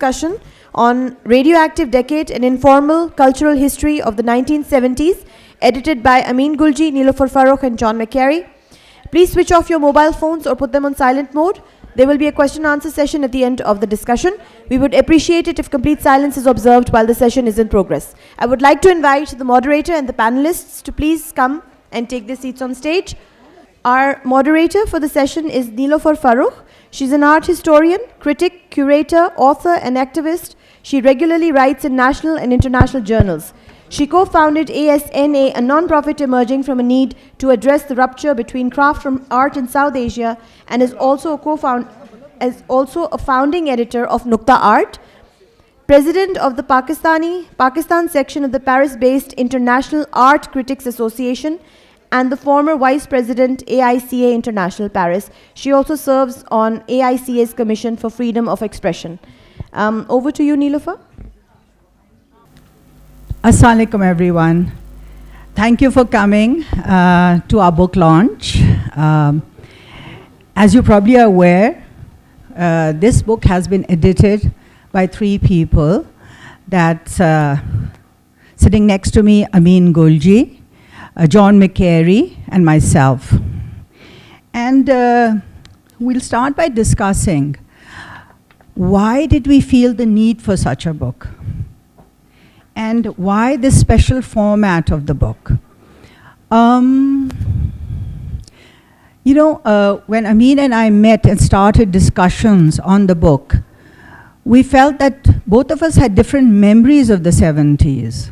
discussion on Radioactive Decade, an informal cultural history of the 1970s, edited by Amin, Gulgee, Niilofur, Farrukh and John McCarry. Please switch off your mobile phones or put them on silent mode. There will be a question and answer session at the end of the discussion. We would appreciate it if complete silence is observed while the session is in progress. I would like to invite the moderator and the panelists to please come and take their seats on stage. Our moderator for the session is Niilofur Farrukh. She's an art historian, critic, curator, author, and activist. She regularly writes in national and international journals. She co-founded ASNA, a non-profit emerging from a need to address the rupture between craft and art in South Asia, and is also a founding editor of Nukta Art, president of the Pakistan section of the Paris-based International Art Critics Association, and the former vice president AICA International Paris. She also serves on AICA's Commission for Freedom of Expression. Over to you, Niilofur. Assalamu alaikum, everyone. Thank you for coming to our book launch. As you probably are aware, this book has been edited by 3 people. That's sitting next to me, Amin, Gulgee, John McCarry, and myself. And we'll start by discussing why did we feel the need for such a book? And why this special format of the book? When Amin and I met and started discussions on the book, we felt that both of us had different memories of the 70s.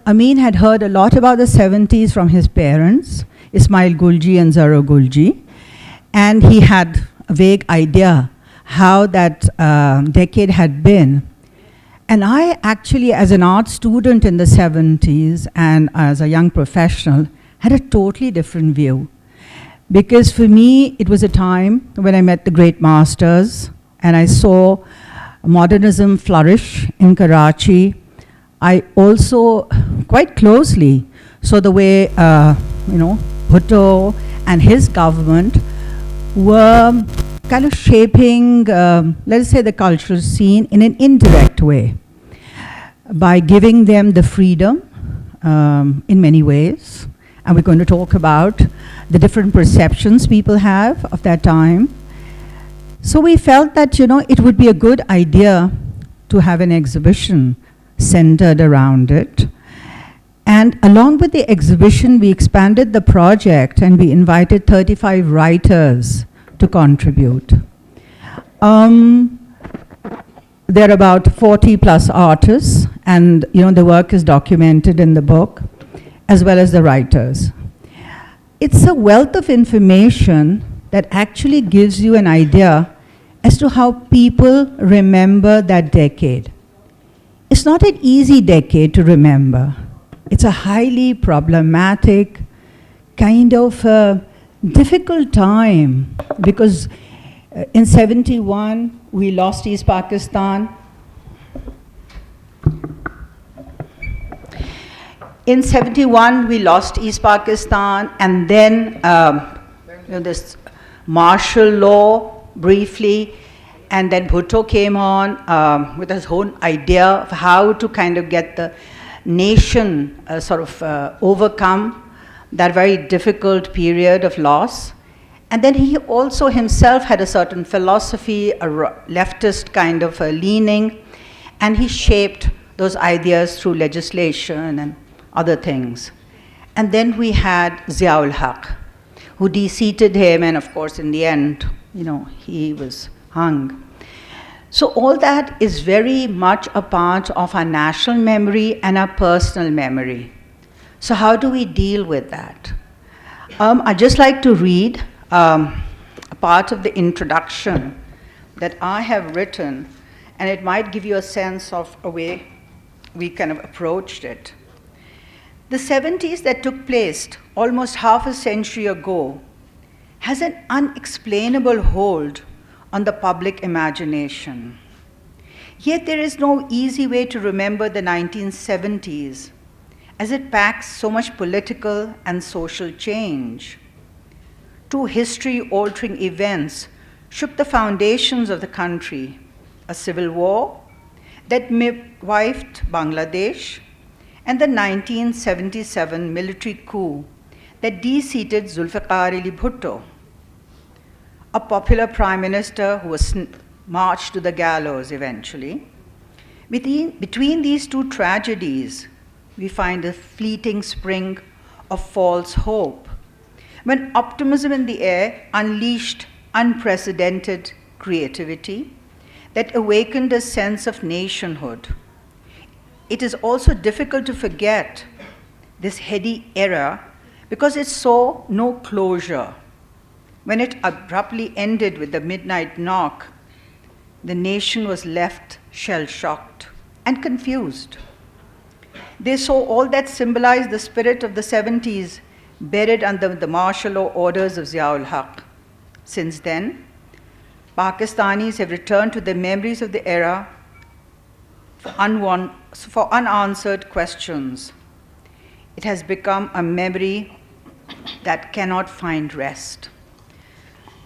Amin had heard a lot about the 70s from his parents, Ismail Gulgee and Zara Gulgee, and he had a vague idea how that decade had been. And I actually, as an art student in the 70s and as a young professional, had a totally different view. Because for me, it was a time when I met the great masters and I saw modernism flourish in Karachi. I also quite closely saw the way, Batool and his government were kind of shaping, let us say, the cultural scene in an indirect way by giving them the freedom in many ways. And we're going to talk about the different perceptions people have of that time. So we felt that, it would be a good idea to have an exhibition centered around it. And along with the exhibition, we expanded the project and we invited 35 writers to contribute. There are about 40 plus artists, and the work is documented in the book, as well as the writers. It's a wealth of information that actually gives you an idea as to how people remember that decade. It's not an easy decade to remember. It's a highly problematic, kind of difficult time, because in 71 we lost East Pakistan. In 71 we lost East Pakistan, and then this martial law briefly, and then Bhutto came on with his own idea of how to kind of get the nation overcome that very difficult period of loss. And then he also himself had a certain philosophy, a leftist kind of a leaning, and he shaped those ideas through legislation and other things. And then we had Ziaul Haq, who de-seated him, and of course in the end, he was hung. So all that is very much a part of our national memory and our personal memory. So how do we deal with that? I'd just like to read a part of the introduction that I have written, and it might give you a sense of a way we kind of approached it. The 70s that took place almost half a century ago has an unexplainable hold on the public imagination. Yet there is no easy way to remember the 1970s, as it packs so much political and social change. 2 history-altering events shook the foundations of the country: a civil war that midwifed Bangladesh, and the 1977 military coup that de-seated Zulfikar Ali Bhutto, a popular prime minister who was marched to the gallows eventually. Between these two tragedies, we find a fleeting spring of false hope, when optimism in the air unleashed unprecedented creativity that awakened a sense of nationhood. It is also difficult to forget this heady era because it saw no closure. When it abruptly ended with the midnight knock, the nation was left shell-shocked and confused. They saw all that symbolized the spirit of the 70s buried under the martial law orders of Ziaul Haq. Since then, Pakistanis have returned to the memories of the era for unanswered questions. It has become a memory that cannot find rest.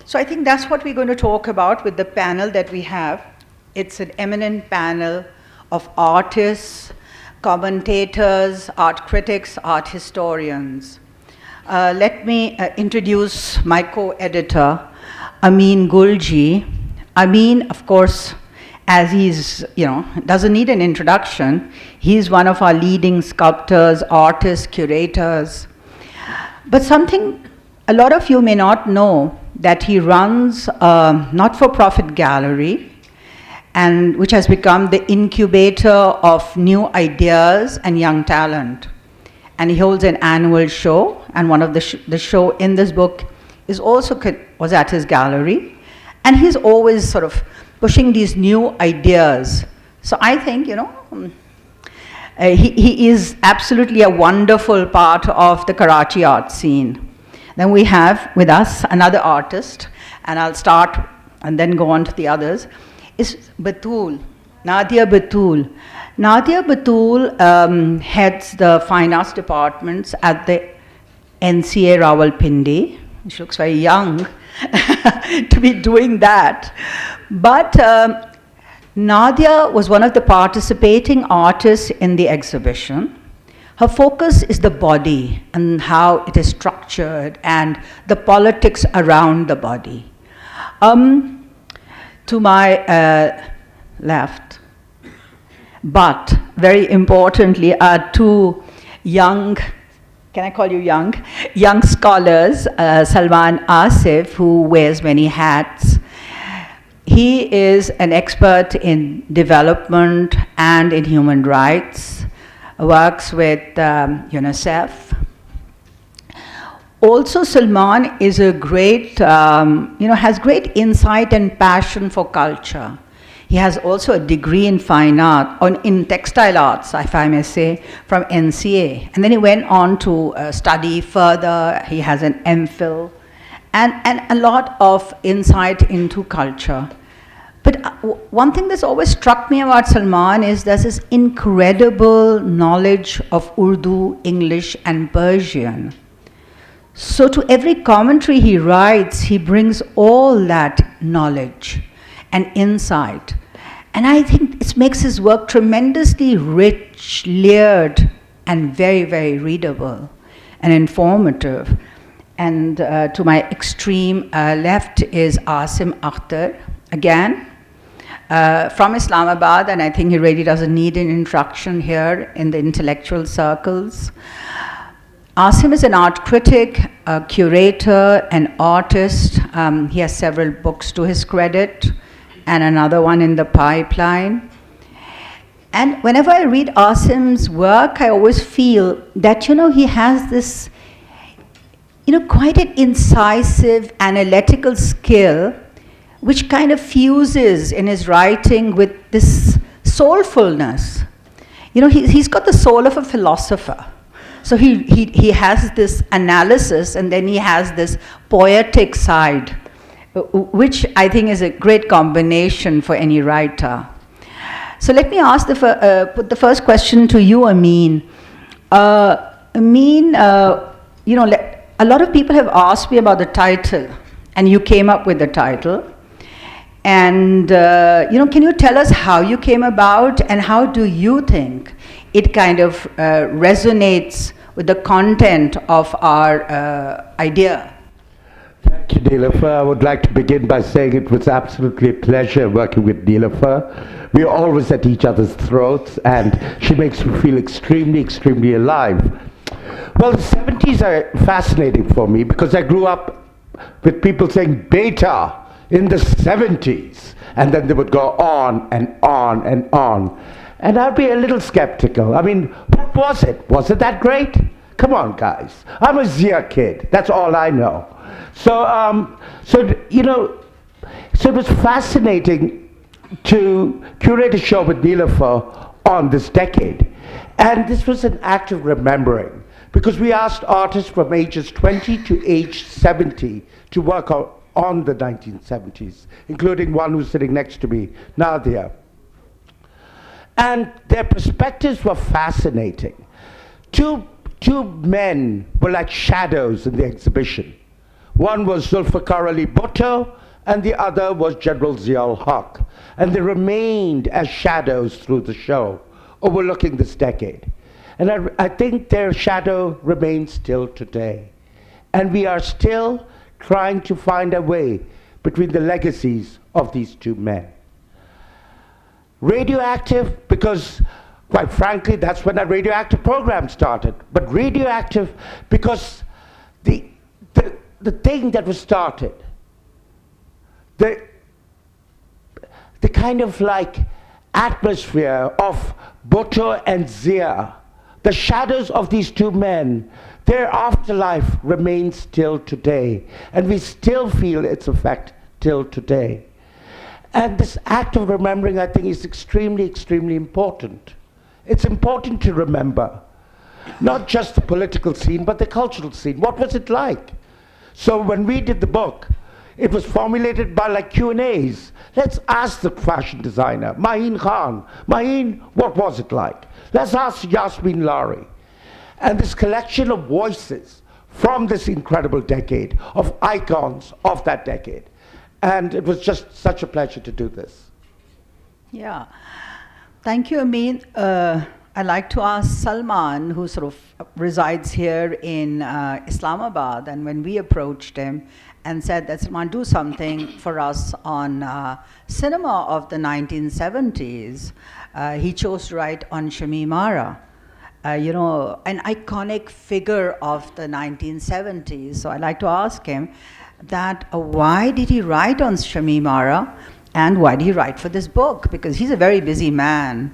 So I think that's what we're going to talk about with the panel that we have. It's an eminent panel of artists, commentators, art critics, art historians. Let me introduce my co-editor, Amin Gulgee. Amin, of course, as he's, doesn't need an introduction. He's one of our leading sculptors, artists, curators. But something a lot of you may not know, that he runs a not-for-profit gallery, and which has become the incubator of new ideas and young talent. And he holds an annual show, and one of the show in this book was at his gallery. And he's always sort of pushing these new ideas. So I think, he is absolutely a wonderful part of the Karachi art scene. Then we have with us another artist, and I'll start and then go on to the others, is Batool, Nadia Batool. Nadia Batool heads the fine arts departments at the NCA Rawalpindi. She looks very young to be doing that. But Nadia was one of the participating artists in the exhibition. Her focus is the body and how it is structured and the politics around the body. To my left, but very importantly, are two young, can I call you young? Young scholars, Salman Asif, who wears many hats. He is an expert in development and in human rights, works with UNICEF. Also, Salman is a great, has great insight and passion for culture. He has also a degree in fine art, in textile arts, if I may say, from NCA. And then he went on to study further. He has an MPhil and a lot of insight into culture. But one thing that's always struck me about Salman is there's this incredible knowledge of Urdu, English, and Persian. So to every commentary he writes, he brings all that knowledge and insight. And I think it makes his work tremendously rich, layered, and very, very readable and informative. And to my extreme left is Aasim Akhtar, again, from Islamabad, and I think he really doesn't need an introduction here in the intellectual circles. Aasim is an art critic, a curator, an artist. He has several books to his credit, and another one in the pipeline. And whenever I read Aasim's work, I always feel that, he has this, quite an incisive, analytical skill, which kind of fuses in his writing with this soulfulness. He's got the soul of a philosopher. So he has this analysis, and then he has this poetic side, which I think is a great combination for any writer. So let me ask put the first question to you, Amin. Amin, a lot of people have asked me about the title, and you came up with the title. And, can you tell us how you came about and how do you think it kind of resonates with the content of our idea? Thank you, Niilofer. I would like to begin by saying it was absolutely a pleasure working with Niilofer. We are always at each other's throats, and she makes me feel extremely, extremely alive. Well, the 70s are fascinating for me because I grew up with people saying beta in the 70s, and then they would go on and on and on. And I'd be a little skeptical. I mean, what was it? Was it that great? Come on, guys. I'm a Zia kid. That's all I know. So it was fascinating to curate a show with Niilofer on this decade. And this was an act of remembering, because we asked artists from ages 20 to age 70 to work on the 1970s, including one who's sitting next to me, Nadia. And their perspectives were fascinating. Two men were like shadows in the exhibition. One was Zulfikar Ali Bhutto, and the other was General Zia-ul-Haq. And they remained as shadows through the show, overlooking this decade. And I think their shadow remains still today. And we are still trying to find a way between the legacies of these two men. Radioactive, because quite frankly, that's when our Radioactive program started. But Radioactive, because the thing that was started, the kind of like atmosphere of Bhutto and Zia, the shadows of these two men, their afterlife remains still today. And we still feel its effect till today. And this act of remembering, I think, is extremely, extremely important. It's important to remember, not just the political scene, but the cultural scene. What was it like? So when we did the book, it was formulated by like Q&As. Let's ask the fashion designer, Maheen Khan. Maheen, what was it like? Let's ask Yasmin Lari. And this collection of voices from this incredible decade, of icons of that decade. And it was just such a pleasure to do this. Yeah. Thank you, Amin. I'd like to ask Salman, who sort of resides here in Islamabad, and when we approached him and said that Salman, do something for us on cinema of the 1970s, he chose to write on Shamim Ara, an iconic figure of the 1970s. So I'd like to ask him that why did he write on Shamim Ara, and why did he write for this book? Because he's a very busy man.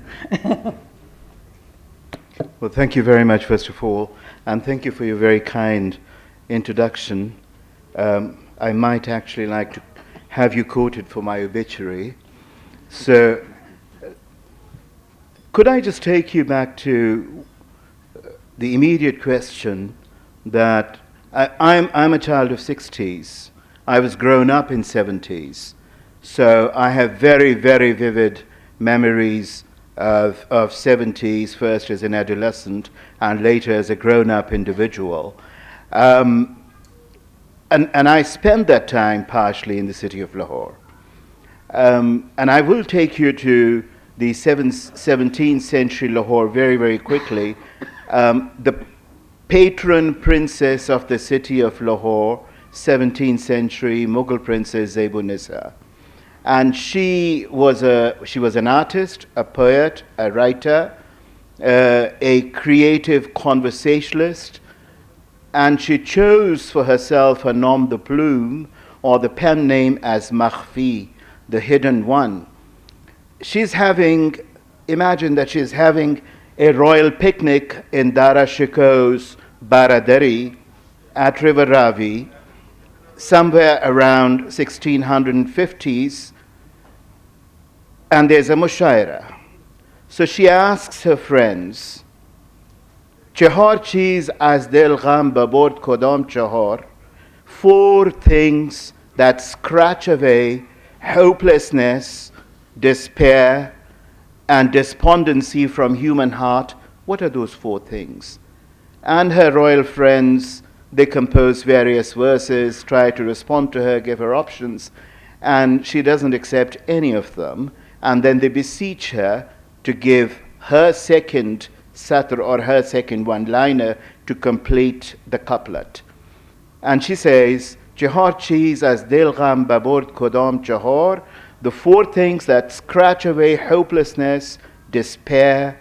Well, thank you very much, first of all, and thank you for your very kind introduction. I might actually like to have you quoted for my obituary. So, could I just take you back to the immediate question that I'm a child of 60s. I was grown up in 70s. So I have very, very vivid memories of 70s, first as an adolescent and later as a grown-up individual. And I spent that time partially in the city of Lahore. And I will take you to the 17th century Lahore very, very quickly. The patron princess of the city of Lahore, 17th century Mughal princess Zeb-un-Nisa. And she was an artist, a poet, a writer, a creative conversationalist, and she chose for herself a nom de plume, or the pen name, as Makhfi, the hidden one. Imagine that she's having a royal picnic in Dara Shiko's Baradari at River Ravi, somewhere around 1650s, and there's a mushaira. So she asks her friends, Chahar cheez az dil gham babord kodam chahar, 4 things that scratch away hopelessness, despair, and despondency from human heart. What are those 4 things? And her royal friends, they compose various verses, try to respond to her, give her options. and she doesn't accept any of them. And then they beseech her to give her second satr or her second one-liner to complete the couplet. And she says, Chahar cheez as dil gham babord kodam chahar, the four things that scratch away hopelessness, despair,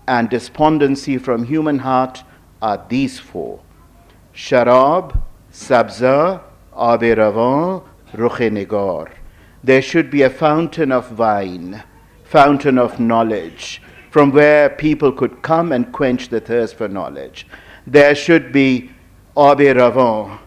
and despondency from human heart are these four. Sharab, sabza, abe ravan, rukh-e nigar. There should be a fountain of wine, fountain of knowledge, from where people could come and quench the thirst for knowledge. There should be abe ravan.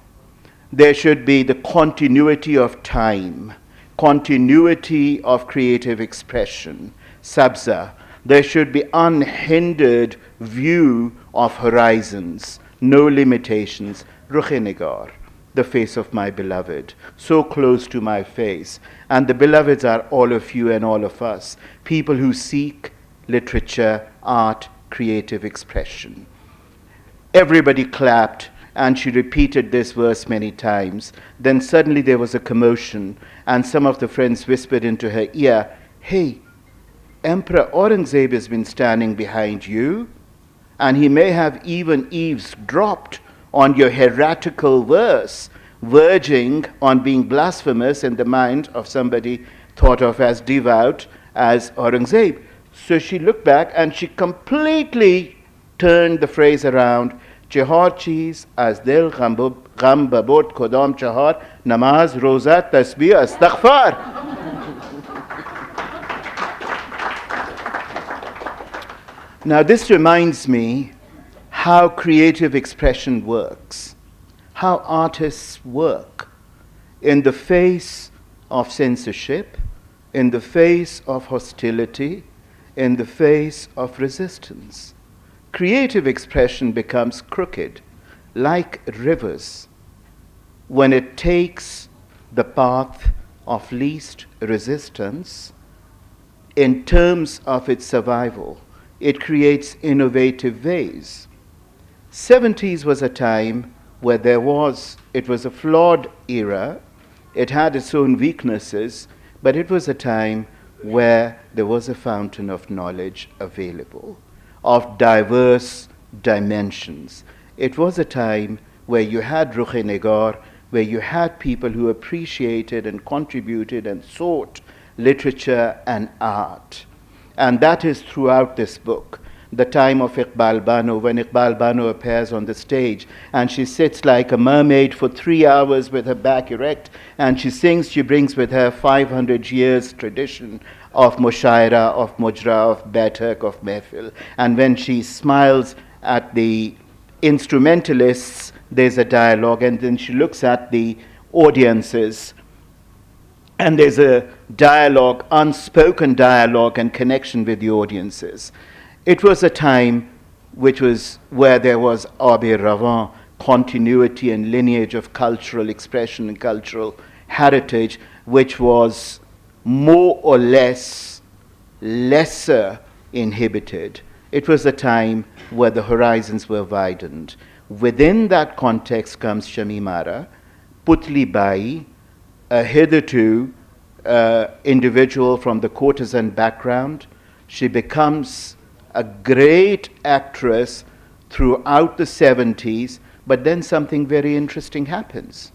There should be the continuity of time, continuity of creative expression, sabza. There should be unhindered view of horizons, no limitations, rukh-e nigar, the face of my beloved, so close to my face. And the beloveds are all of you and all of us, people who seek literature, art, creative expression. Everybody clapped, and she repeated this verse many times. Then suddenly there was a commotion, and some of the friends whispered into her ear, hey, Emperor Aurangzeb has been standing behind you, and he may have even eavesdropped on your heretical verse, verging on being blasphemous in the mind of somebody thought of as devout as Aurangzeb. So she looked back and she completely turned the phrase around. Chahar cheez as dil gham babord kodam chahar, namaz, rozat, tasbih, astaghfar. Now this reminds me how creative expression works, how artists work in the face of censorship, in the face of hostility, in the face of resistance. Creative expression becomes crooked, like rivers, when it takes the path of least resistance in terms of its survival. It creates innovative ways. 70s was a time where it was a flawed era. It had its own weaknesses, but it was a time where there was a fountain of knowledge available, of diverse dimensions. It was a time where you had rukh-e nigar, where you had people who appreciated and contributed and sought literature and art. And that is throughout this book. The time of Iqbal Bano, when Iqbal Bano appears on the stage, and she sits like a mermaid for 3 hours with her back erect, and she sings, she brings with her 500 years tradition of mushaira, of mujra, of batak, of mehfil. And when she smiles at the instrumentalists, there's a dialogue, and then she looks at the audiences, and there's a dialogue, unspoken dialogue and connection with the audiences. It was a time where there was abe ravan, continuity and lineage of cultural expression and cultural heritage, which was more or less lesser inhibited. It was a time where the horizons were widened. Within that context comes Shamimara, Putli Bai, a hitherto individual from the courtesan background. She becomes a great actress throughout the 70s, but then something very interesting happens.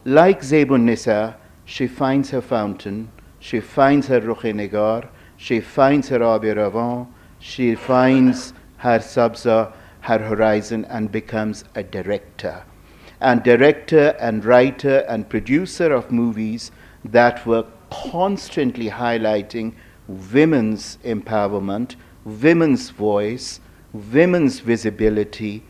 Like Zebun Nisa, she finds her fountain, she finds her rukh-e nigar, she finds her abe ravan, she finds her sabza, her horizon, and becomes a director. And director and writer and producer of movies that were constantly highlighting women's empowerment, women's voice, women's visibility,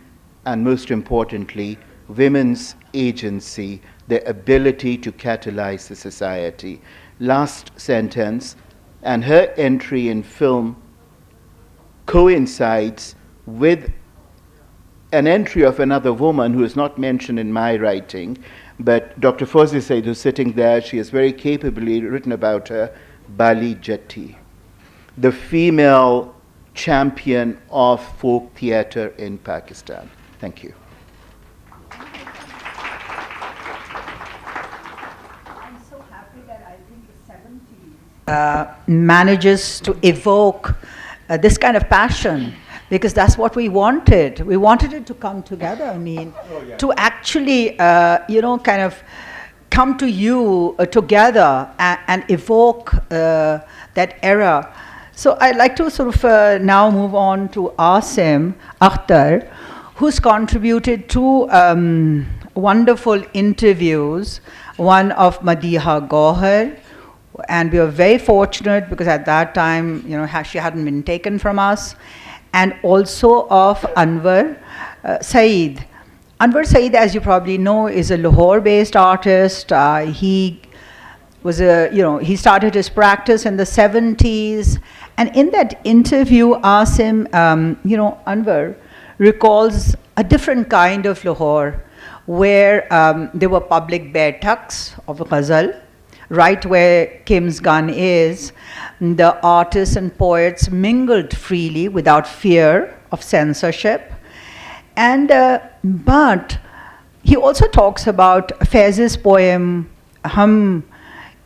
and most importantly, women's agency, their ability to catalyze the society. Last sentence, and her entry in film coincides with an entry of another woman who is not mentioned in my writing, but Dr. Fawzi Said, who's sitting there, she has very capably written about her, Bali Jatti, the female champion of folk theatre in Pakistan. Thank you. I'm so manages to evoke this kind of passion, because that's what we wanted. We wanted it to come together, I mean, to actually, kind of come to you together and evoke that era. So I'd like to sort of now move on to Aasim, Akhtar, who's contributed two wonderful interviews, one of Madiha Gohar, and we were very fortunate because at that time, she hadn't been taken from us, and also of Anwar Saeed. Anwar Saeed, as you probably know, is a Lahore-based artist. He was he started his practice in the 70s, and in that interview, Aasim, Anwar recalls a different kind of Lahore, where there were public baitaks of ghazal, right where Kim's gun is. The artists and poets mingled freely without fear of censorship. And but he also talks about Faiz's poem Hum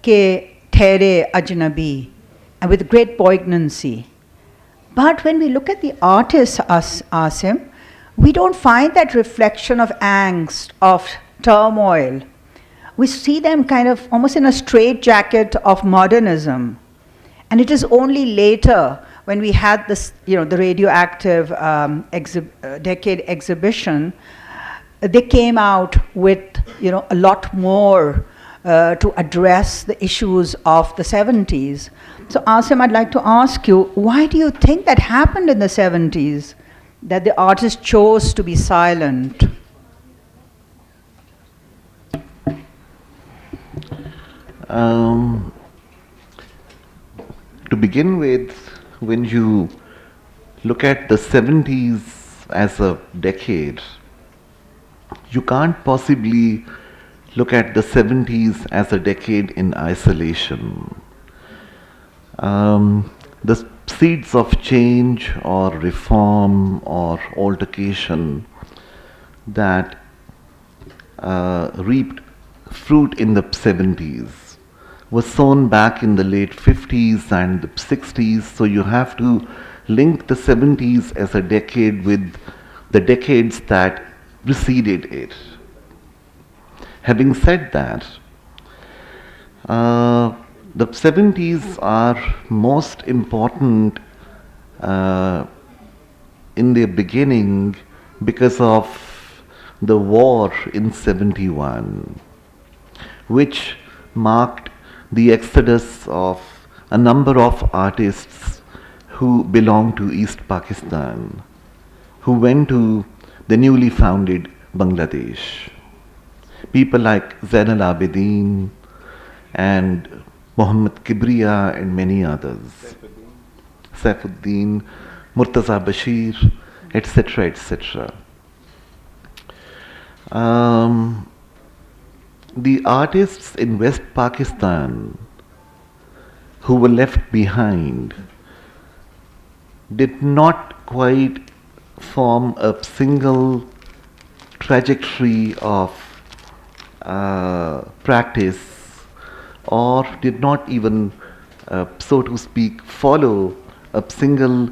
Ke Thehre Ajnabi, and with great poignancy. But when we look at the artist Aasim, we don't find that reflection of angst, of turmoil. We see them kind of almost in a straitjacket of modernism. And it is only later when we had this, the Radioactive Decade exhibition, they came out with, a lot more to address the issues of the 70s. So Aasim, I'd like to ask you, why do you think that happened in the 70s, that the artist chose to be silent? To begin with, when you look at the 70s as a decade, you can't possibly look at the 70s as a decade in isolation. The seeds of change or reform or altercation that reaped fruit in the 70s was sown back in the late 50s and the 60s, so you have to link the 70s as a decade with the decades that preceded it. Having said that, the 70s are most important in their beginning because of the war in 71, which marked the exodus of a number of artists who belonged to East Pakistan, who went to the newly founded Bangladesh. People like Zain al-Abidin and Muhammad Kibriya and many others, Saifuddin, Murtaza Bashir, etc., etc. The artists in West Pakistan who were left behind did not quite form a single trajectory of practice, or did not even, so to speak, follow a single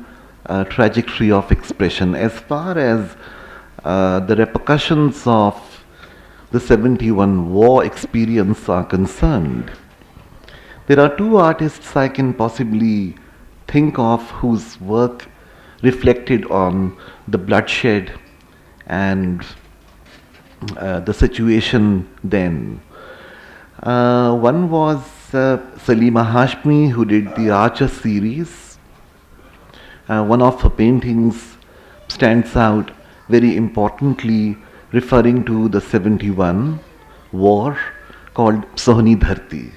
trajectory of expression. As far as the repercussions of the 71 war experience are concerned, there are two artists I can possibly think of whose work reflected on the bloodshed and the situation then. One was Salima Hashmi, who did the Archer series. One of her paintings stands out very importantly, referring to the 71 war, called Sohni Dharti,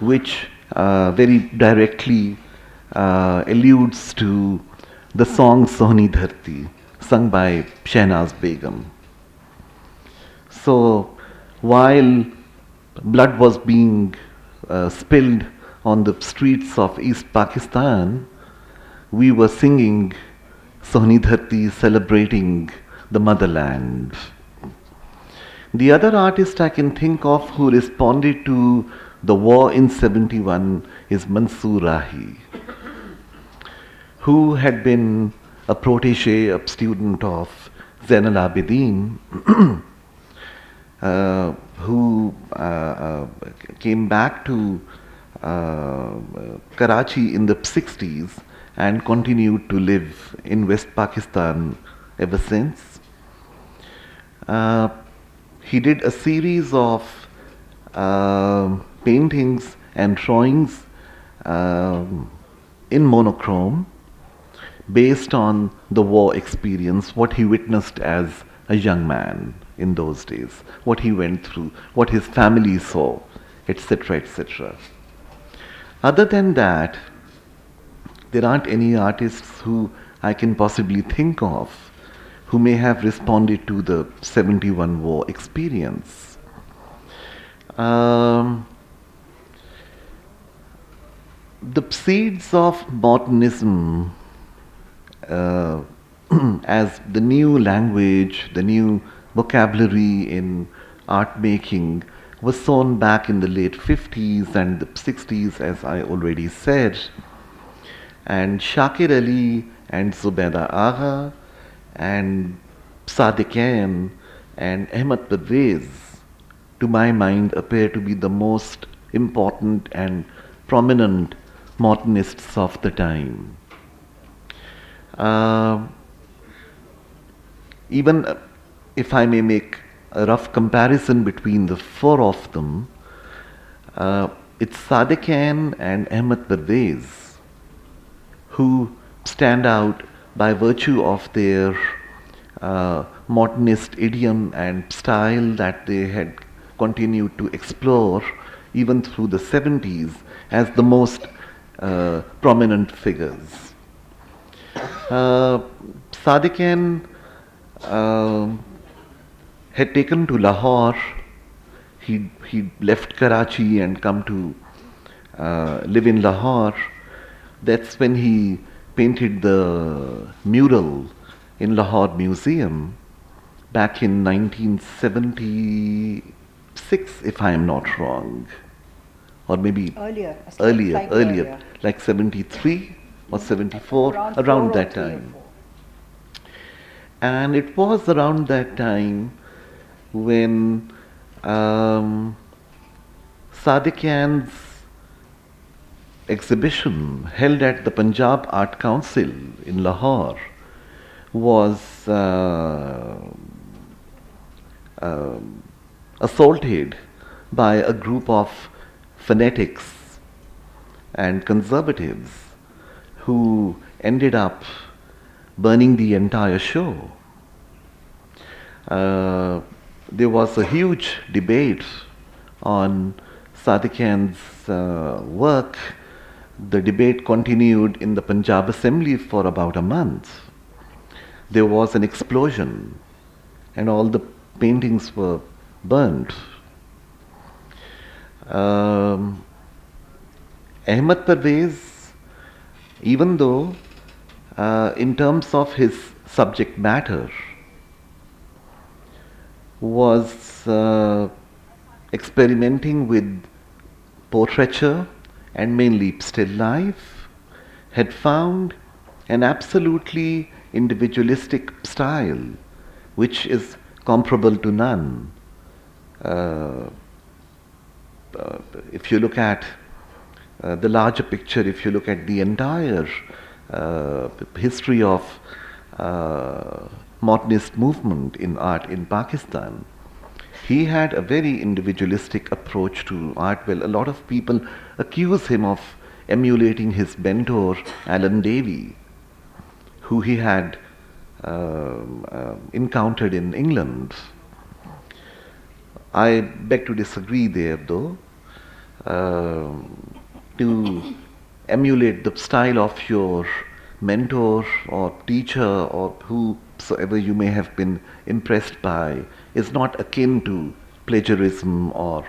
which very directly alludes to the song Sohni Dharti, sung by Shehnaz Begum. So while blood was being spilled on the streets of East Pakistan, we were singing Sohni Dharti, celebrating the motherland. The other artist I can think of who responded to the war in 71 is Mansoor Rahi, who had been a protege, a student of Zain al-Abidin, who came back to Karachi in the 60s and continued to live in West Pakistan ever since. He did a series of paintings and drawings in monochrome based on the war experience, what he witnessed as a young man in those days, what he went through, what his family saw, etc., etc. Other than that, there aren't any artists who I can possibly think of who may have responded to the 71 war experience. The seeds of modernism as the new language, the new vocabulary in art making was sown back in the late 50s and the 60s, as I already said. And Shakir Ali and Zubaida Agha and Sadiqain and Ahmad Parvez, to my mind, appear to be the most important and prominent modernists of the time. Even if I may make a rough comparison between the four of them, it's Sadiqain and Ahmad Parvez who stand out by virtue of their modernist idiom and style that they had continued to explore even through the 70s as the most prominent figures. Sadiqain had taken to Lahore. He left Karachi and come to live in Lahore. That's when he painted the mural in Lahore Museum back in 1976, if I am not wrong, or maybe earlier, like 73 or 74, around that time. And it was around that time when Sadiqain's exhibition held at the Punjab Art Council in Lahore was assaulted by a group of fanatics and conservatives who ended up burning the entire show. There was a huge debate on Sadiqain's work. The debate continued in the Punjab Assembly for about a month. There was an explosion and all the paintings were burnt. Ahmad Parvez, even though in terms of his subject matter, was experimenting with portraiture and mainly still life, had found an absolutely individualistic style which is comparable to none. If you look at the larger picture, if you look at the entire history of modernist movement in art in Pakistan, he had a very individualistic approach to art. Well, a lot of people accuse him of emulating his mentor, Alan Davey, who he had encountered in England. I beg to disagree there, though. To emulate the style of your mentor or teacher or whosoever you may have been impressed by is not akin to plagiarism or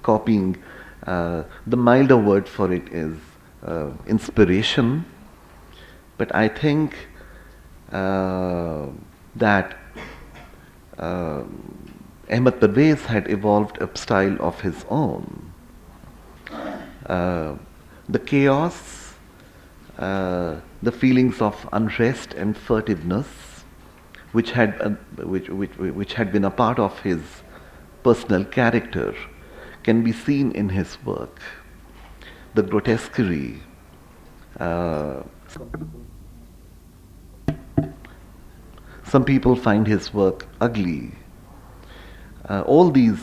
copying. The milder word for it is inspiration. But I think that Ahmed Parvez had evolved a style of his own. The chaos, the feelings of unrest and furtiveness, which had been a part of his personal character, can be seen in his work. The grotesquerie, some people find his work ugly. All these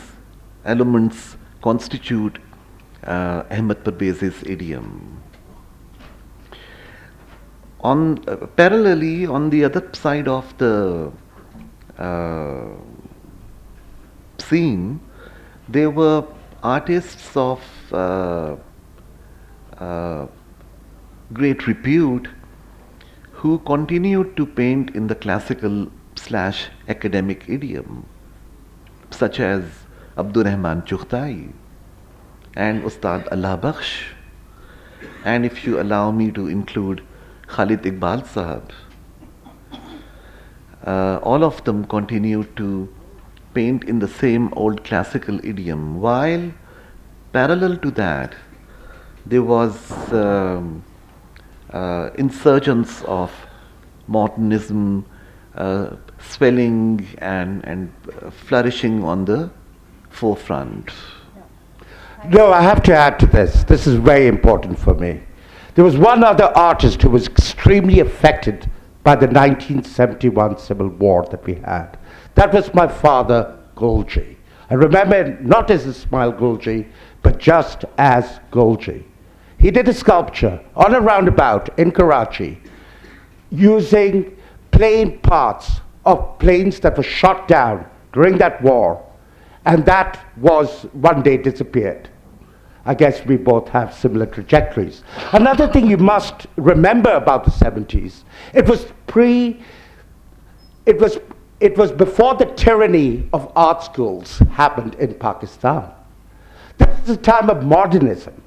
elements constitute Ahmed Parvez's idiom. Parallelly, on the other side of the scene, there were artists of great repute who continued to paint in the classical/academic idiom, such as Abdurrahman Chughtai and Ustad Allah Bakhsh, and if you allow me to include Khalid Iqbal Sahab. All of them continued to paint in the same old classical idiom, while parallel to that there was insurgence of modernism swelling and flourishing on the forefront. No, I have to add to this. This is very important for me. There was one other artist who was extremely affected by the 1971 civil war that we had. That was my father, Gulgee. I remember him not as Ismail Gulgee, but just as Gulgee. He did a sculpture on a roundabout in Karachi using plane parts of planes that were shot down during that war, and that was one day disappeared. I guess we both have similar trajectories. Another thing you must remember about the 70s, it was before the tyranny of art schools happened in Pakistan. This is a time of modernism.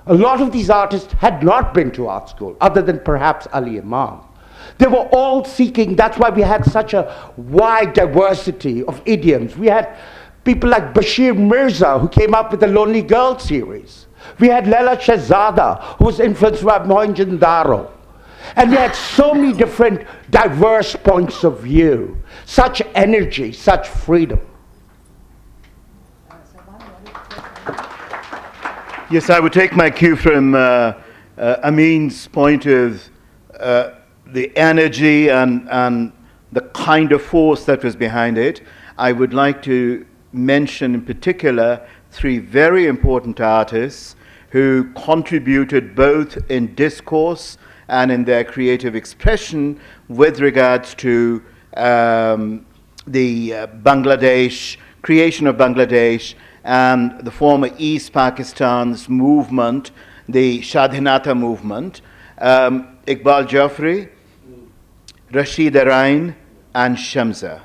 A lot of these artists had not been to art school, other than perhaps Ali Imam. They were all seeking, that's why we had such a wide diversity of idioms. We had people like Bashir Mirza, who came up with the Lonely Girl series. We had Laila Shehzada, who was influenced by Mohenjo-daro. And we had so many different diverse points of view, such energy, such freedom. Yes, I would take my cue from Amin's point of the energy and the kind of force that was behind it. I would like to mention in particular three very important artists who contributed both in discourse and in their creative expression with regards to the Bangladesh, creation of Bangladesh, and the former East Pakistan's movement, the Shadhinata movement. Iqbal Jafri, Rashid Arain, and Shamsa.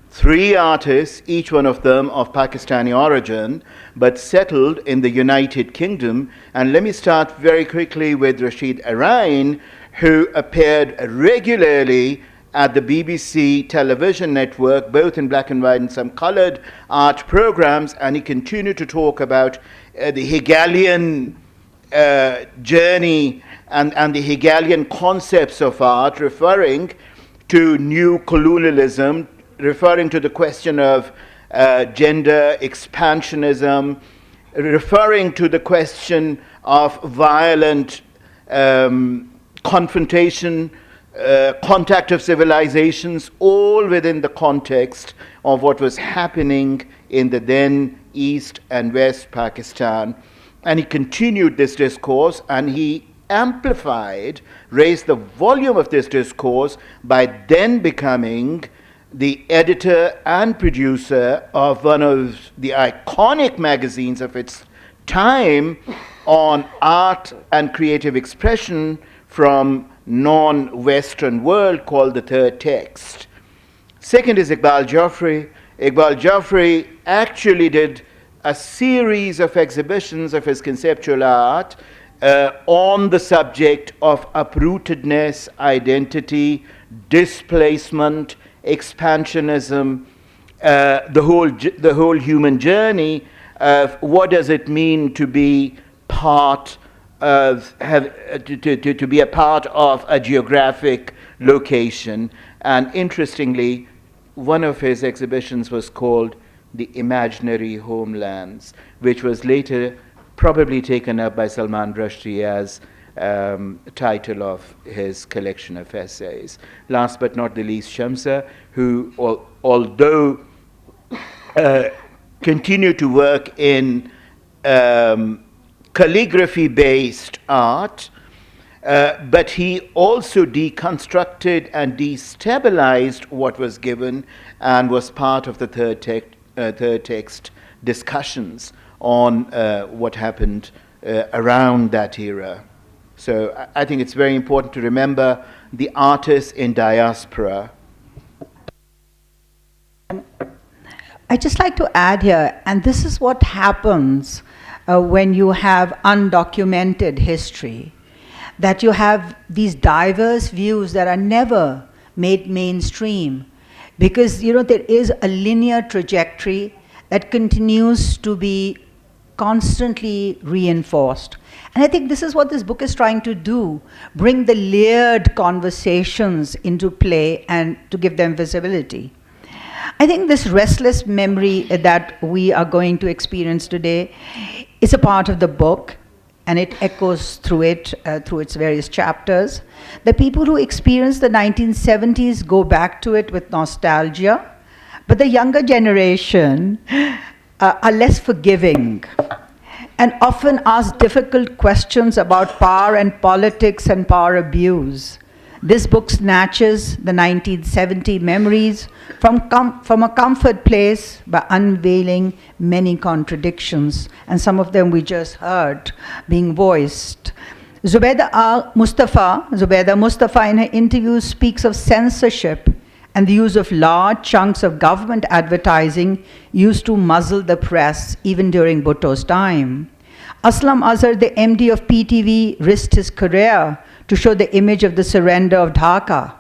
Three artists, each one of them of Pakistani origin, but settled in the United Kingdom. And let me start very quickly with Rashid Arain, who appeared regularly at the BBC television network, both in black and white and some colored art programs, and he continued to talk about the Hegelian journey and the Hegelian concepts of art, referring to new colonialism, referring to the question of gender expansionism, referring to the question of violent confrontation, contact of civilizations, all within the context of what was happening in the then East and West Pakistan. And he continued this discourse, and he amplified, raised the volume of this discourse by then becoming the editor and producer of one of the iconic magazines of its time on art and creative expression from non-Western world, called The Third Text. Second is Iqbal Jafri. Iqbal Jafri actually did a series of exhibitions of his conceptual art on the subject of uprootedness, identity, displacement, expansionism, the whole human journey of what does it mean to be part of to be a part of a geographic location. And interestingly, one of his exhibitions was called The Imaginary Homelands, which was later probably taken up by Salman Rushdie as title of his collection of essays. Last but not the least, Shamsa, who, although continued to work in calligraphy-based art, but he also deconstructed and destabilized what was given and was part of the third text discussions on what happened around that era. So I think it's very important to remember the artists in diaspora. I'd just like to add here, and this is what happens when you have undocumented history, that you have these diverse views that are never made mainstream, because there is a linear trajectory that continues to be constantly reinforced. And I think this is what this book is trying to do, bring the layered conversations into play and to give them visibility. I think this restless memory that we are going to experience today is a part of the book, and it echoes through it, through its various chapters. The people who experienced the 1970s go back to it with nostalgia, but the younger generation are less forgiving and often ask difficult questions about power and politics and power abuse. This book snatches the 1970 memories from a comfort place by unveiling many contradictions, and some of them we just heard being voiced. Zubaida Mustafa in her interview speaks of censorship and the use of large chunks of government advertising used to muzzle the press even during Bhutto's time. Aslam Azhar, the MD of PTV, risked his career to show the image of the surrender of Dhaka,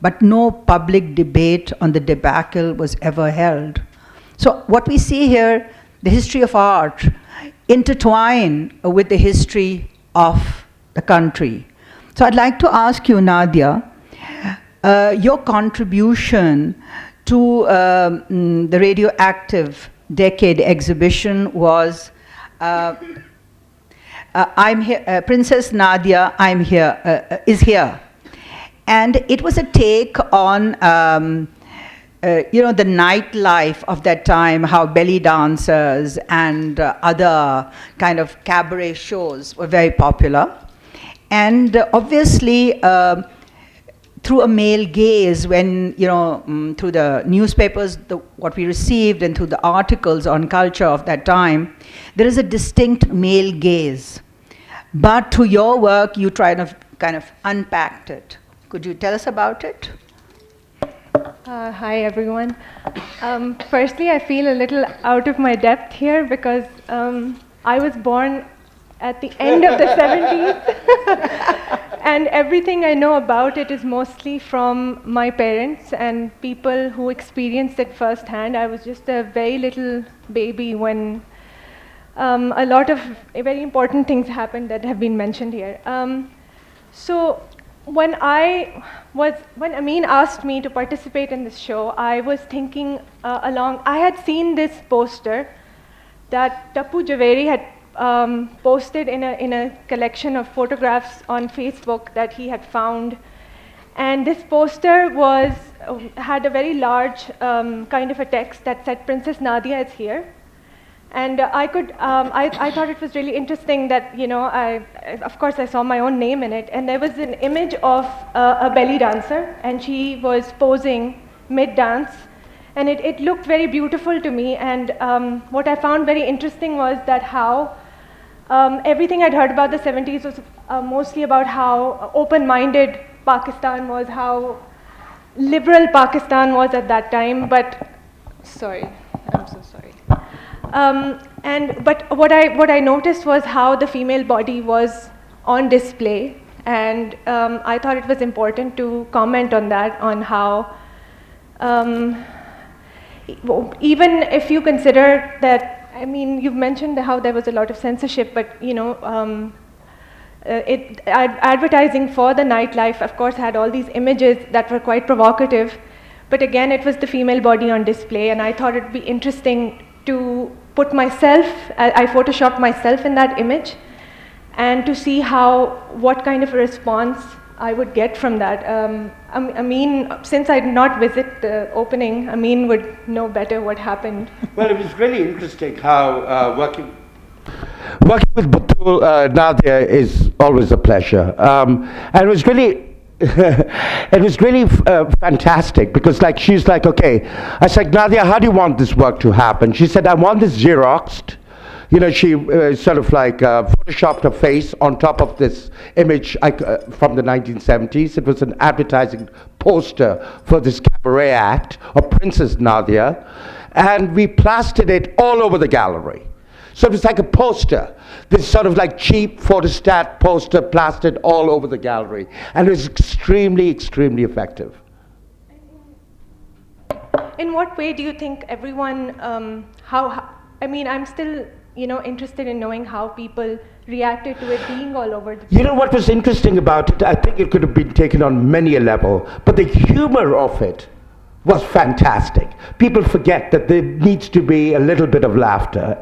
but no public debate on the debacle was ever held. So what we see here, the history of art intertwined with the history of the country. So I'd like to ask you, Nadia, your contribution to the Radioactive Decade exhibition was I'm here, Princess Nadia is here. And it was a take on the nightlife of that time, how belly dancers and other kind of cabaret shows were very popular. And obviously, through a male gaze, when, through the newspapers, what we received, and through the articles on culture of that time, there is a distinct male gaze. But through your work, you try to kind of unpacked it. Could you tell us about it? Hi, everyone. Firstly, I feel a little out of my depth here because I was born at the end of the 70s. And everything I know about it is mostly from my parents and people who experienced it firsthand. I was just a very little baby when a lot of very important things happened that have been mentioned here. So when Amin asked me to participate in this show, I was thinking I had seen this poster that Tappu Javeri had posted in a collection of photographs on Facebook that he had found. And this poster had a very large kind of a text that said, "Princess Nadia is here." And I thought it was really interesting that, of course I saw my own name in it, and there was an image of a belly dancer, and she was posing mid-dance, and it looked very beautiful to me. And what I found very interesting was that how everything I'd heard about the 70s was mostly about how open-minded Pakistan was, how liberal Pakistan was at that time, but, sorry, I'm so sorry. But what I noticed was how the female body was on display, and I thought it was important to comment on that, on how, even if you consider that, I mean, you've mentioned how there was a lot of censorship, but advertising for the nightlife, of course, had all these images that were quite provocative. But again, it was the female body on display, and I thought it'd be interesting to put myself, I photoshopped myself in that image, and to see what kind of a response I would get from that. Amin, since I did not visit the opening, Amin would know better what happened. Well, it was really interesting how working with Batool, Nadia is always a pleasure. And it was really fantastic because she's like, okay. I said, Nadia, how do you want this work to happen? She said, I want this Xeroxed. She sort of photoshopped her face on top of this image from the 1970s. It was an advertising poster for this cabaret act of Princess Nadia. And we plastered it all over the gallery. So it was like a poster, this sort of cheap photostat poster plastered all over the gallery. And it was extremely, extremely effective. In what way do you think everyone, I'm still, interested in knowing how people reacted to it being all over the place. What was interesting about it, I think it could have been taken on many a level, but the humor of it was fantastic. People forget that there needs to be a little bit of laughter.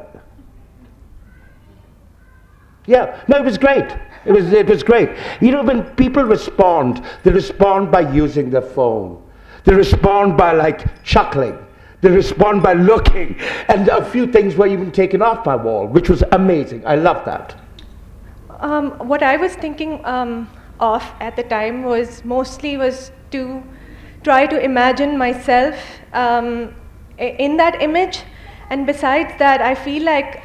Yeah, no, it was great. It was great. When people respond, they respond by using their phone. They respond by chuckling. They respond by looking. And a few things were even taken off my wall, which was amazing. I love that. What I was thinking of at the time was to try to imagine myself in that image. And besides that, I feel like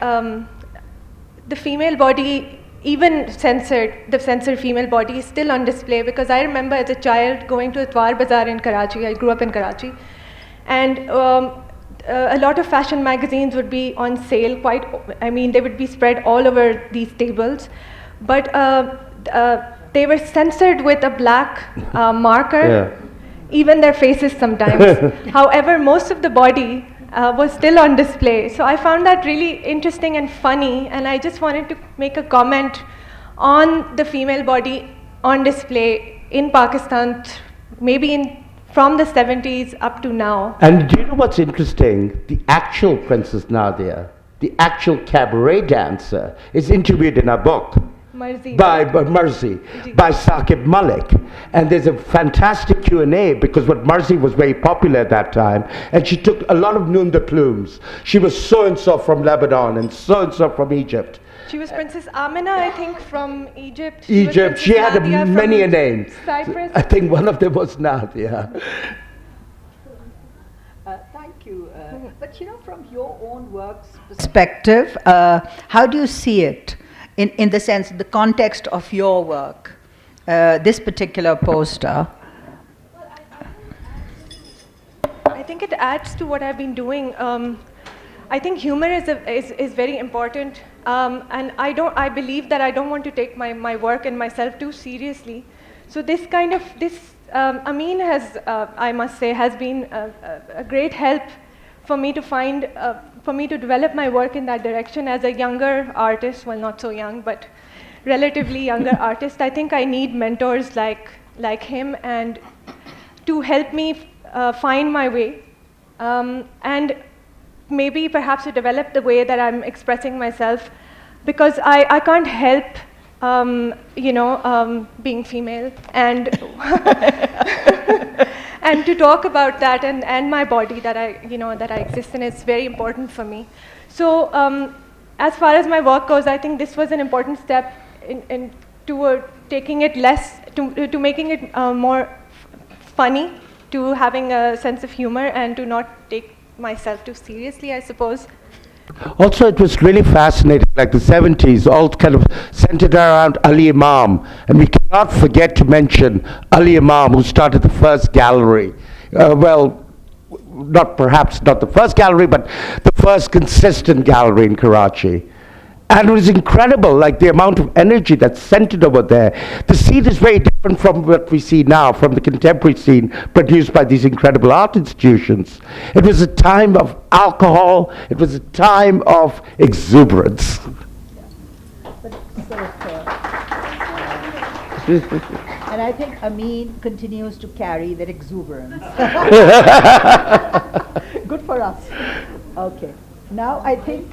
the female body, even the censored female body is still on display, because I remember as a child going to Atwar Bazaar in Karachi. I grew up in Karachi. And a lot of fashion magazines would be on sale, they would be spread all over these tables. But they were censored with a black marker, even their faces sometimes. However, most of the body was still on display. So I found that really interesting and funny, and I just wanted to make a comment on the female body on display in Pakistan, from the 70s up to now. And do you know what's interesting? The actual Princess Nadia, the actual cabaret dancer, is interviewed in our book. By Saqib Malik. And there's a fantastic Q&A, because Marzi was very popular at that time, and she took a lot of nom de plumes. She was so-and-so from Lebanon and so-and-so from Egypt. She was Princess Amina, I think, from Egypt. She had many names. Cyprus. I think one of them was Nadia. Thank you. But from your own work's perspective, how do you see it? In the sense, the context of your work, this particular poster? I think it adds to what I've been doing. I think humor is very important, and I believe that I don't want to take my work and myself too seriously. So Amin I must say, has been a great help for me to develop my work in that direction as a younger artist. Well, not so young, but relatively younger artist. I think I need mentors like him, and to help me find my way, and maybe perhaps to develop the way that I'm expressing myself, because I can't help being female, and and to talk about that and my body that I exist in is very important for me. So as far as my work goes, I think this was an important step in toward taking it to making it more funny, to having a sense of humor, and to not take myself too seriously, I suppose. Also, it was really fascinating, the 70s, all kind of centered around Ali Imam. And we cannot forget to mention Ali Imam, who started the first gallery. Perhaps not the first gallery, but the first consistent gallery in Karachi. And it was incredible, like the amount of energy that's centered over there. The scene is very different from what we see now, from the contemporary scene produced by these incredible art institutions. It was a time of alcohol, it was a time of exuberance. And I think Amin continues to carry that exuberance. Good for us. Okay. Now I think,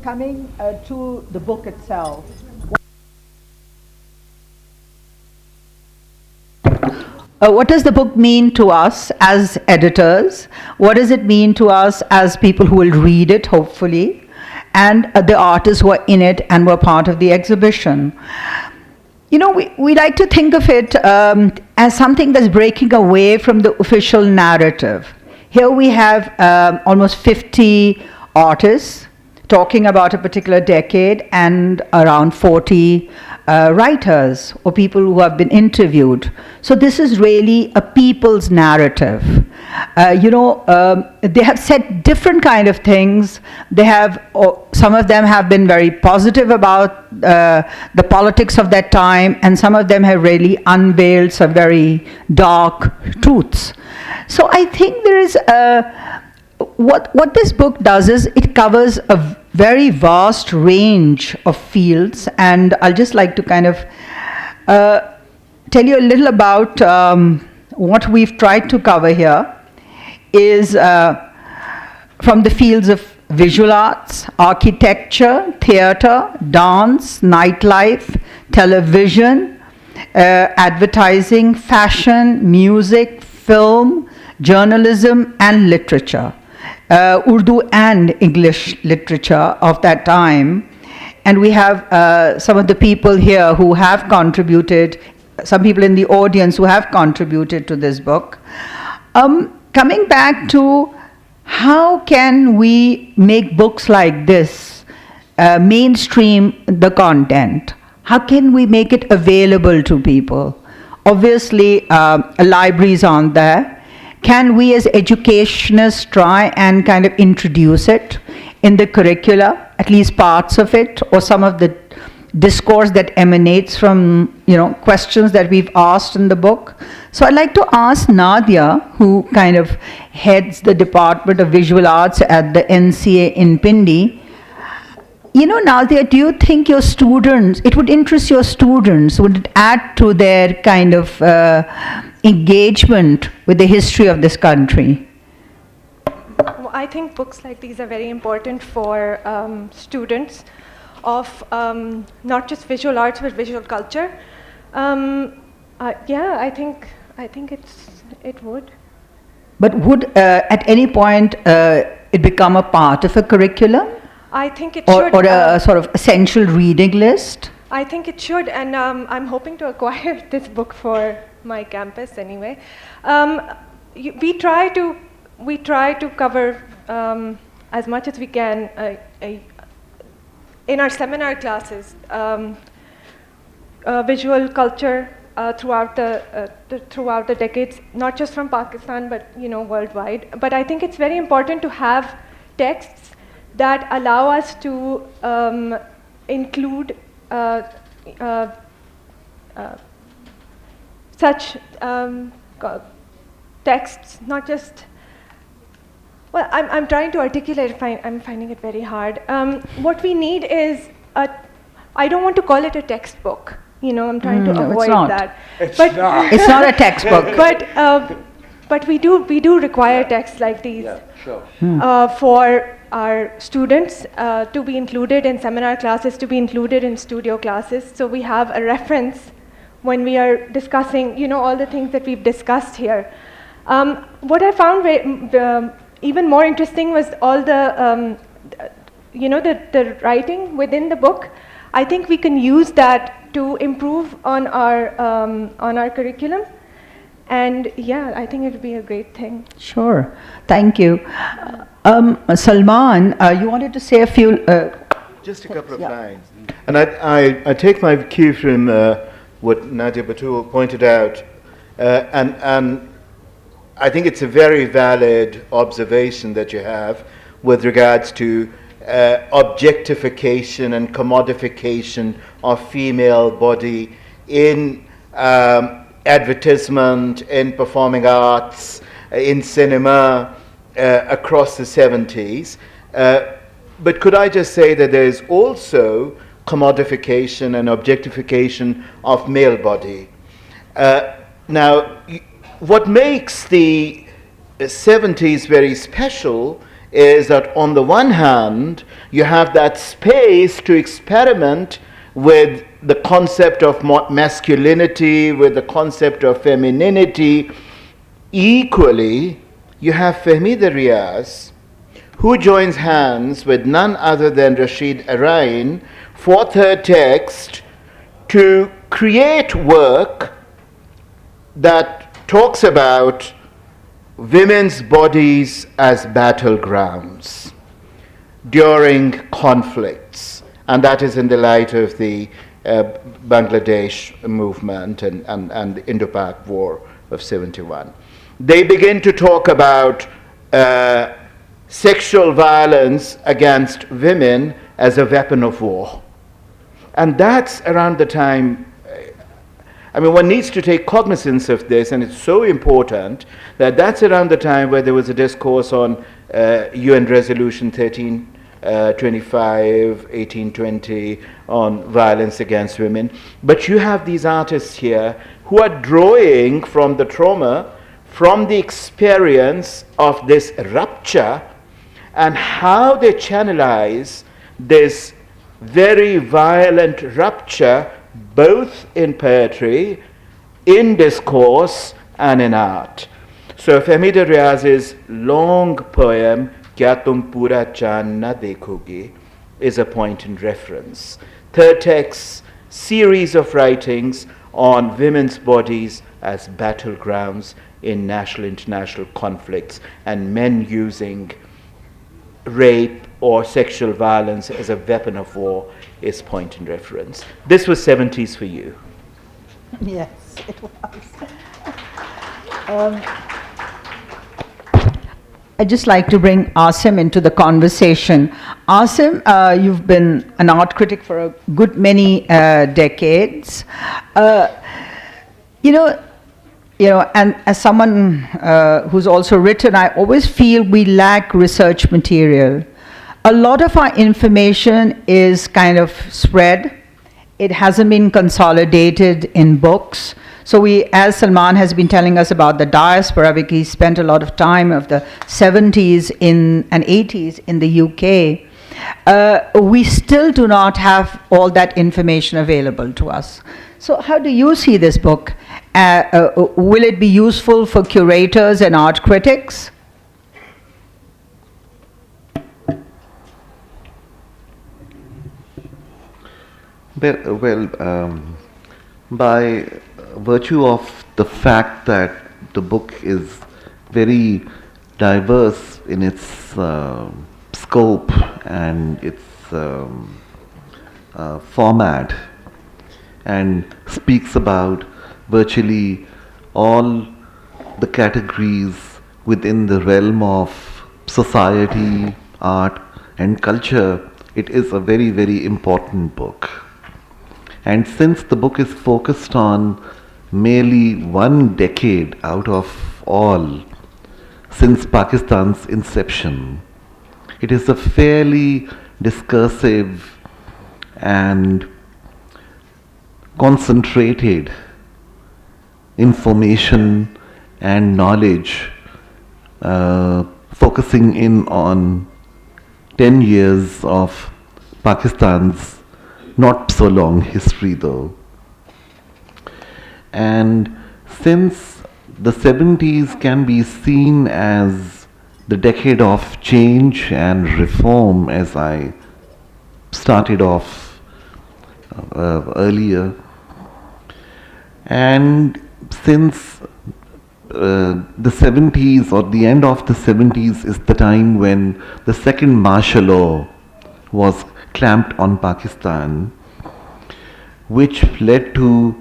coming to the book itself. What does the book mean to us as editors? What does it mean to us as people who will read it, hopefully, and the artists who are in it and were part of the exhibition? We like to think of it as something that's breaking away from the official narrative. Here we have almost 50 artists talking about a particular decade and around 40 writers or people who have been interviewed. So this is really a people's narrative. They have said different kind of things. Some of them have been very positive about the politics of that time, and some of them have really unveiled some very dark truths. So I think there is what this book does is it covers a very vast range of fields, and I'll just like to kind of tell you a little about what we've tried to cover here is from the fields of visual arts, architecture, theater, dance, nightlife, television, advertising, fashion, music, film, journalism, and literature. Urdu and English literature of that time. And we have some of the people here who have contributed, some people in the audience who have contributed to this book. Coming back to how can we make books like this mainstream the content? How can we make it available to people? Obviously, libraries aren't there. Can we as educationists try and kind of introduce it in the curricula, at least parts of it, or some of the discourse that emanates from, questions that we've asked in the book? So I'd like to ask Nadia, who kind of heads the Department of Visual Arts at the NCA in Pindi. Nadia, do you think your students, it would interest your students, would it add to their kind of engagement with the history of this country? Well, I think books like these are very important for students of not just visual arts but visual culture. I think it would. But would at any point it become a part of a curriculum? I think it should. Or a sort of essential reading list? I think it should, and I'm hoping to acquire this book for my campus anyway. We try to cover as much as we can in our seminar classes visual culture throughout the decades, not just from Pakistan but worldwide. But I think it's very important to have texts that allow us to include such texts, not just. Well, I'm trying to articulate. I'm finding it very hard. What we need is I don't want to call it a textbook. I'm trying to avoid that. It's not. It's not a textbook. But we do require texts like these. Yeah, sure. For our students to be included in seminar classes, to be included in studio classes, so we have a reference when we are discussing, all the things that we've discussed here. What I found even more interesting was all the, the writing within the book. I think we can use that to improve on our curriculum. And I think it would be a great thing. Sure, thank you. Salman, you wanted to say a few... Just a couple of lines. And I take my cue from what Nadia Batool pointed out, and I think it's a very valid observation that you have with regards to objectification and commodification of female body in advertisement, in performing arts, in cinema across the 70s. But could I just say that there is also commodification and objectification of male body. Now, what makes the 70s very special is that on the one hand, you have that space to experiment with the concept of masculinity, with the concept of femininity. Equally, you have Fehmida Riaz, who joins hands with none other than Rashid Arain for her text to create work that talks about women's bodies as battlegrounds during conflicts, and that is in the light of the Bangladesh movement and the Indo-Pak War of 71. They begin to talk about sexual violence against women as a weapon of war. And that's around the time, I mean, one needs to take cognizance of this, and it's so important that that's around the time where there was a discourse on UN Resolution 1325, 1820 on violence against women. But you have these artists here who are drawing from the trauma, from the experience of this rupture, and how they channelize this very violent rupture both in poetry, in discourse, and in art. So Fehmida Riaz's long poem, Kya Tum Pura Chand Na Dekhoge, is a point in reference. Third text, series of writings on women's bodies as battlegrounds in national international conflicts, and men using rape or sexual violence as a weapon of war is point in reference. This was 70s for you. Yes, it was. I'd just like to bring Aasim into the conversation. Aasim, you've been an art critic for a good many decades. And as someone who's also written, I always feel we lack research material. A lot of our information is kind of spread. It hasn't been consolidated in books. So as Salman has been telling us about the diaspora, because he spent a lot of time of the 70s and 80s in the UK, we still do not have all that information available to us. So how do you see this book? Will it be useful for curators and art critics? Well, by virtue of the fact that the book is very diverse in its scope and its format, and speaks about virtually all the categories within the realm of society, art, and culture, it is a very, very important book. And since the book is focused on merely one decade out of all since Pakistan's inception, it is a fairly discursive and concentrated information and knowledge focusing in on 10 years of Pakistan's not so long history though. And since the 70s can be seen as the decade of change and reform, as I started off earlier, and since the 70s or the end of the 70s is the time when the second martial law was clamped on Pakistan, which led to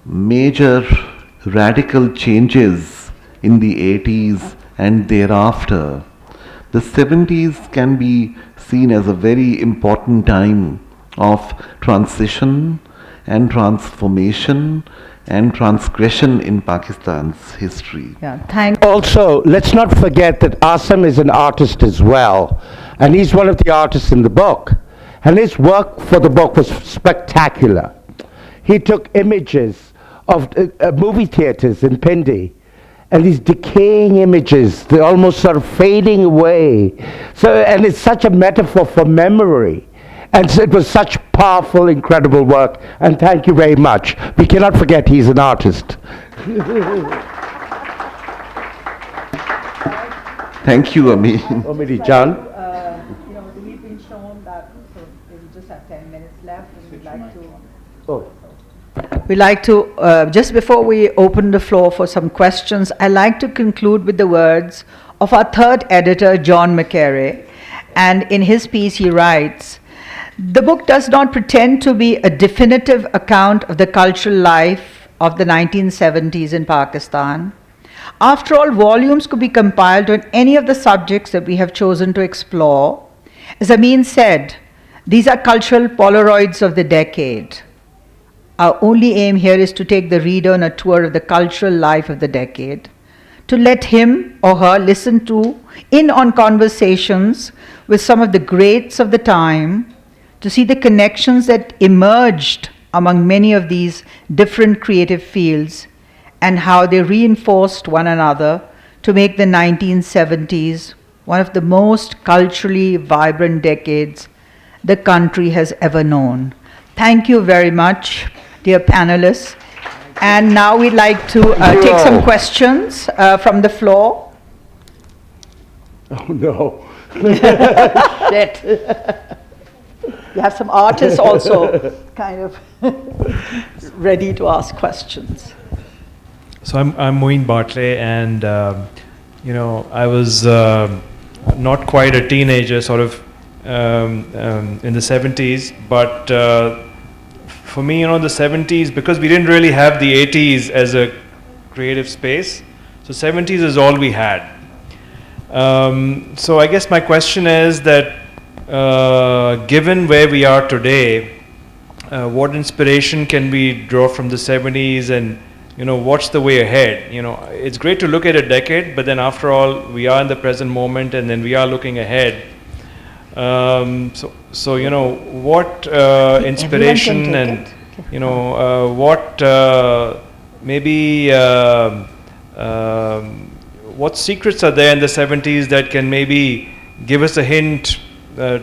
major radical changes in the 80s and thereafter, the 70s can be seen as a very important time of transition and transformation and transgression in Pakistan's history. Yeah, thank Also, let's not forget that Aasim is an artist as well, and he's one of the artists in the book. And his work for the book was spectacular. He took images of movie theaters in Pindi, and these decaying images, they're almost sort of fading away. So, and it's such a metaphor for memory. And so it was such powerful, incredible work. And thank you very much. We cannot forget he's an artist. Thank you, Amin. Omidi John. We've been shown that we just have 10 minutes left, and we'd like to. Oh. We'd like to, just before we open the floor for some questions, I'd like to conclude with the words of our third editor, John McCarry. And in his piece, he writes, "The book does not pretend to be a definitive account of the cultural life of the 1970s in Pakistan. After all, volumes could be compiled on any of the subjects that we have chosen to explore. As Amin said, these are cultural Polaroids of the decade. Our only aim here is to take the reader on a tour of the cultural life of the decade, to let him or her listen in on conversations with some of the greats of the time, to see the connections that emerged among many of these different creative fields and how they reinforced one another to make the 1970s one of the most culturally vibrant decades the country has ever known." Thank you very much, dear panelists. And now we'd like to take some questions from the floor. Oh, no. Shit. You have some artists also kind of ready to ask questions. So I'm Moeen Bartley, and I was not quite a teenager, sort of in the 70s, but for me, the 70s, because we didn't really have the 80s as a creative space, so 70s is all we had. So I guess my question is that given where we are today, what inspiration can we draw from the 70s, and what's the way ahead? It's great to look at a decade, but then after all, we are in the present moment, and then we are looking ahead. So what inspiration and what maybe what secrets are there in the 70s that can maybe give us a hint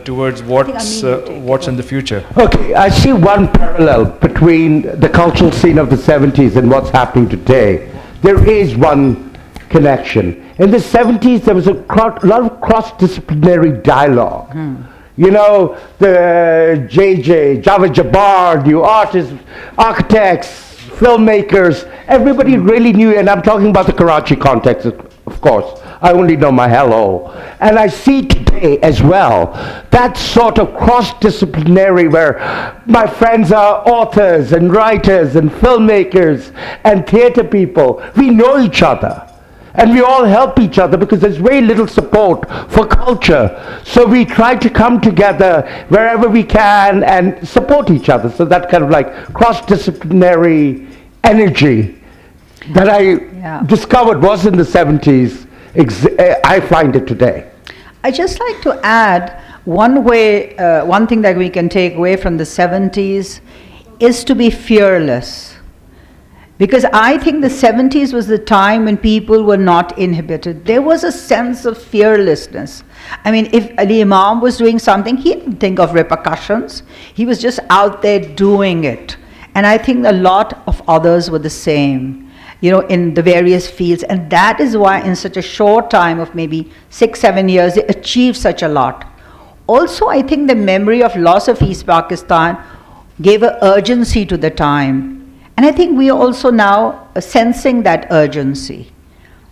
towards what's in the future? Okay, I see one parallel between the cultural scene of the 70s and what's happening today. There is one connection. In the 70s, there was a lot of cross-disciplinary dialogue. The JJ, Java Jabbar, new artists, architects, filmmakers, everybody really knew, and I'm talking about the Karachi context, of course. I only know my hello. And I see today as well that sort of cross-disciplinary where my friends are authors and writers and filmmakers and theater people. We know each other. And we all help each other because there's very little support for culture. So we try to come together wherever we can and support each other. So that kind of like cross-disciplinary energy that I discovered was in the 70s, I find it today. I'd just like to add one thing that we can take away from the 70s is to be fearless. Because I think the 70s was the time when people were not inhibited. There was a sense of fearlessness. I mean, if Ali Imam was doing something, he didn't think of repercussions. He was just out there doing it. And I think a lot of others were the same, in the various fields. And that is why in such a short time of maybe 6-7 years, they achieved such a lot. Also, I think the memory of loss of East Pakistan gave an urgency to the time. And I think we are also now sensing that urgency,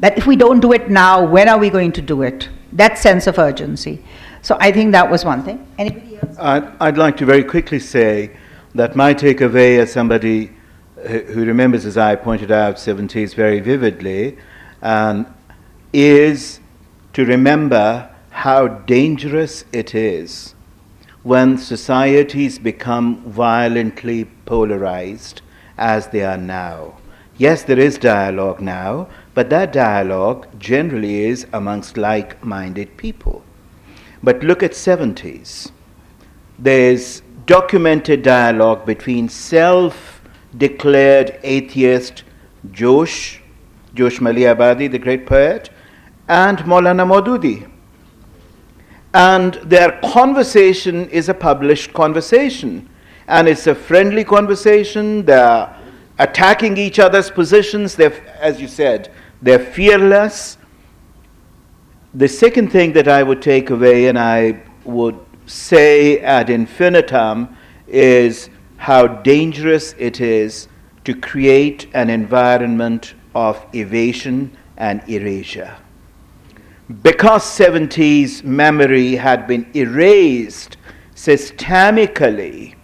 that if we don't do it now, when are we going to do it? That sense of urgency. So I think that was one thing. Anybody else? I'd like to very quickly say that my takeaway as somebody who remembers, as I pointed out, 70s very vividly, is to remember how dangerous it is when societies become violently polarized as they are now. Yes, there is dialogue now, but that dialogue generally is amongst like-minded people. But look at 70s. There's documented dialogue between self-declared atheist Josh Maliabadi, the great poet, and Maulana Maududi. And their conversation is a published conversation. And it's a friendly conversation. They're attacking each other's positions. They're, as you said, they're fearless. The second thing that I would take away, and I would say ad infinitum, is how dangerous it is to create an environment of evasion and erasure. Because 70s memory had been erased systemically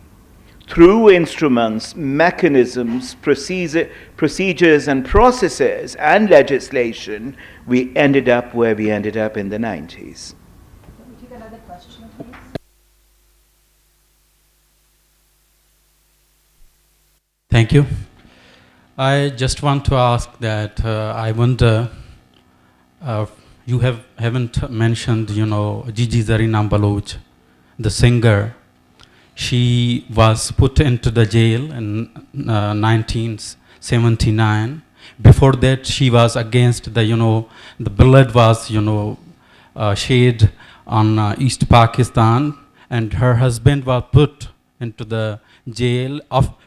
through instruments, mechanisms, procedures and processes and legislation, we ended up where we ended up in the 90s. Thank you. I just want to ask that I wonder, you haven't mentioned, Gigi Zarina Baloch, the singer. She was put into the jail in 1979. Before that, she was against the blood was, shed on East Pakistan, and her husband was put into the jail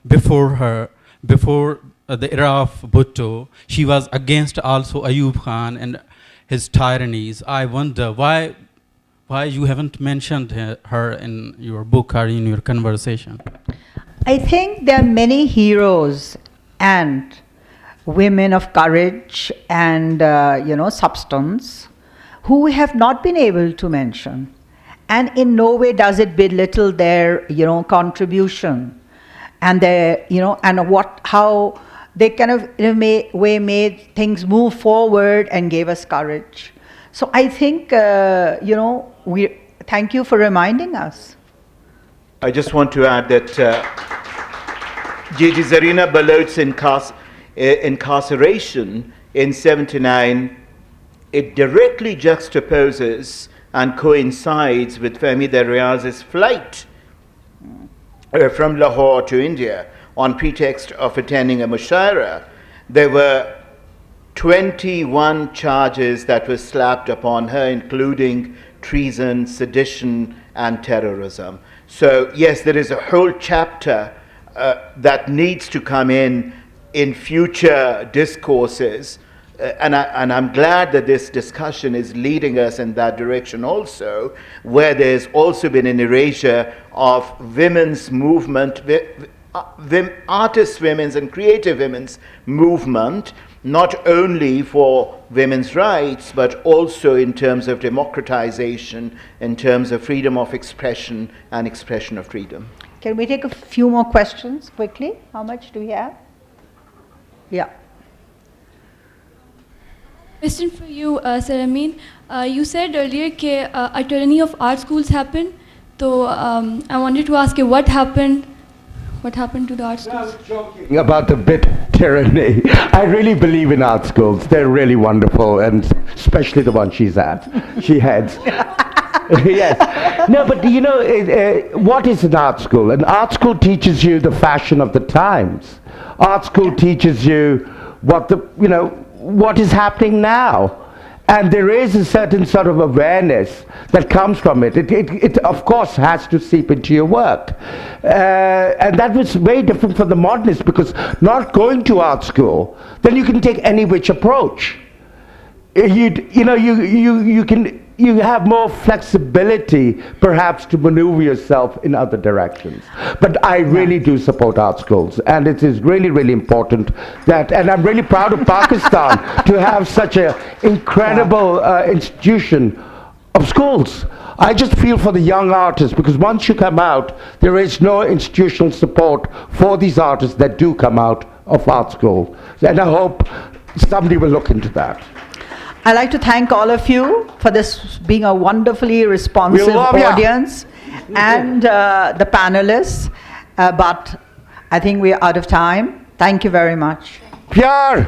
before the era of Bhutto. She was against also Ayub Khan and his tyrannies. I wonder why you haven't mentioned her in your book or in your conversation. I think there are many heroes and women of courage and substance who we have not been able to mention, and in no way does it belittle their contribution and their and how they kind of in a way made things move forward and gave us courage. So I think we thank you for reminding us. I just want to add that Gigi Zarina Baloch's incarceration in 79, it directly juxtaposes and coincides with Fahmi Riaz's flight from Lahore to India on pretext of attending a mushaira. There were 21 charges that were slapped upon her, including treason, sedition, and terrorism. So yes, there is a whole chapter that needs to come in future discourses, and I'm glad that this discussion is leading us in that direction also, where there's also been an erasure of women's movement, artists' women's and creative women's movement, not only for women's rights, but also in terms of democratization, in terms of freedom of expression and expression of freedom. Can we take a few more questions quickly? How much do we have? Yeah. Question for you, Sir Amin. You said earlier that a tyranny of art schools happened. So I wanted to ask you what happened. What happened to the art schools? I was joking about the bit tyranny. I really believe in art schools. They're really wonderful, and especially the one she heads. Yes. No, but what is an art school? An art school teaches you the fashion of the times. Art school teaches you what is happening now. And there is a certain sort of awareness that comes from it. It of course has to seep into your work. And that was very different from the modernists, because not going to art school, then you can take any which approach. You have more flexibility, perhaps, to maneuver yourself in other directions. But I really do support art schools, and it is really, really important that, and I'm really proud of Pakistan to have such an incredible institution of schools. I just feel for the young artists, because once you come out, there is no institutional support for these artists that do come out of art school. And I hope somebody will look into that. I'd like to thank all of you for this being a wonderfully responsive love ya. audience and the panelists. But I think we're out of time. Thank you very much. Pyar.